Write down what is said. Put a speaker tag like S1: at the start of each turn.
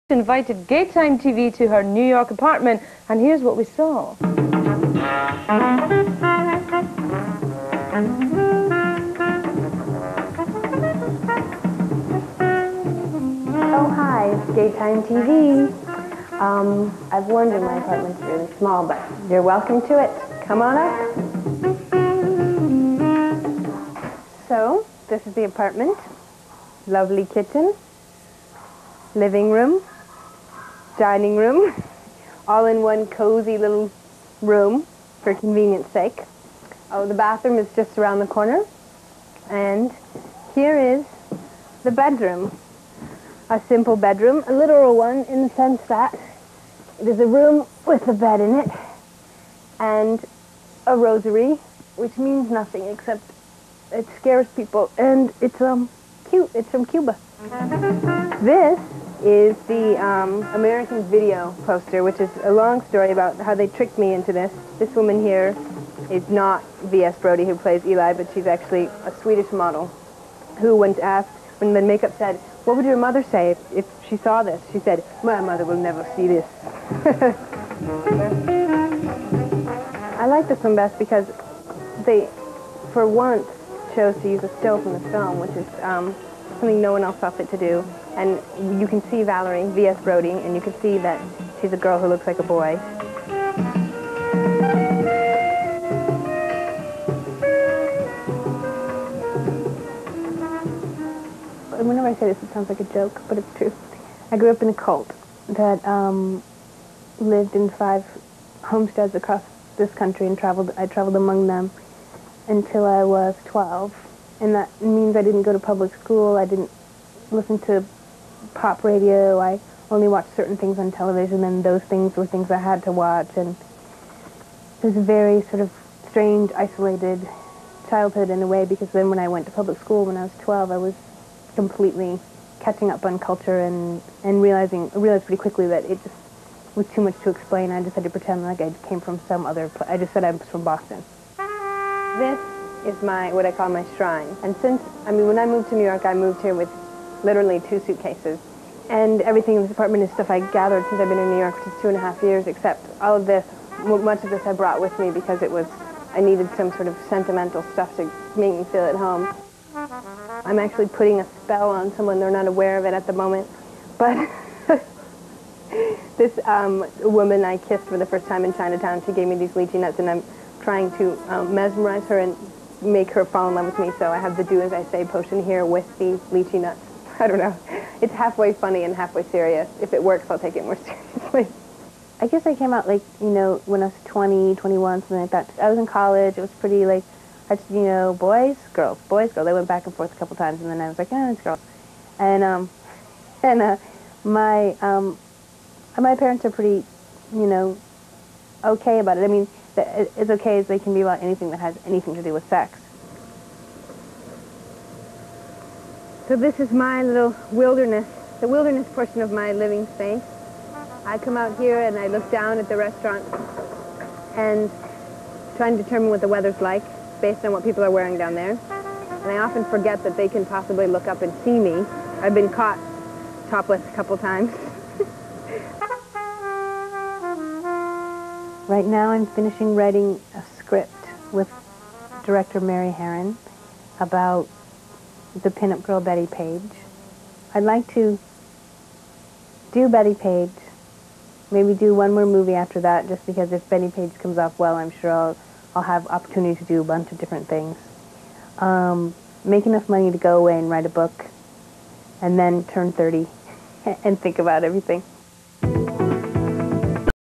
S1: Invited Gaytime TV to her New York apartment, and here's what we saw.
S2: Oh, hi, it's Gaytime TV. I've warned you my apartment's really small, but you're welcome to it. Come on up. So, this is the apartment. Lovely kitchen. Living room. Dining room. All in one cozy little room for convenience sake. Oh, the bathroom is just around the corner. And here is the bedroom. A simple bedroom, a literal one in the sense that it is a room with a bed in it and a rosary, which means nothing except it scares people, and it's cute. It's from Cuba. This is the American Video poster, which is a long story about how they tricked me into this. This woman here is not V.S. Brody, who plays Eli, but she's actually a Swedish model who, when the makeup said, "What would your mother say if she saw this?" She said, "My mother will never see this." I like this one best because they, for once, chose to use a still from the film, which is something no one else saw fit to do. And you can see Valerie, V.S. Brody, and you can see that she's a girl who looks like a boy. Whenever I say this, it sounds like a joke, but it's true. I grew up in a cult that lived in 5 homesteads across this country, and I traveled among them until I was 12. And that means I didn't go to public school, I didn't listen to pop radio, I only watched certain things on television, and those things were things I had to watch. And it was a very sort of strange, isolated childhood in a way, because then when I went to public school when I was 12, I was completely catching up on culture and realized pretty quickly that it just was too much to explain. I just had to pretend like I came from some other place. I just said I was from Boston. This is what I call my shrine. And when I moved to New York, I moved here with literally 2 suitcases. And everything in this apartment is stuff I gathered since I've been in New York, which is 2.5 years, except all of this, much of this I brought with me because I needed some sort of sentimental stuff to make me feel at home. I'm actually putting a spell on someone. They're not aware of it at the moment. But this woman I kissed for the first time in Chinatown, she gave me these lychee nuts, and I'm trying to mesmerize her and make her fall in love with me, so I have the do as I say potion here with the lychee nuts. I don't know. It's halfway funny and halfway serious. If it works, I'll take it more seriously. I guess I came out, like, when I was 20, 21, something like that. I was in college. It was pretty, like, boys, girls, boys, girls. They went back and forth a couple times, and then I was like, it's girls. And my parents are pretty, okay about it. I mean, as okay as they can be about anything that has anything to do with sex. So this is my little wilderness, the wilderness portion of my living space. I come out here and I look down at the restaurant and try and determine what the weather's like based on what people are wearing down there. And I often forget that they can possibly look up and see me. I've been caught topless a couple times. Right now I'm finishing writing a script with director Mary Herron about the pinup girl Betty Page. I'd like to do Betty Page, maybe do one more movie after that, just because if Betty Page comes off well, I'm sure I'll have opportunity to do a bunch of different things. Make enough money to go away and write a book, and then turn 30 and think about everything.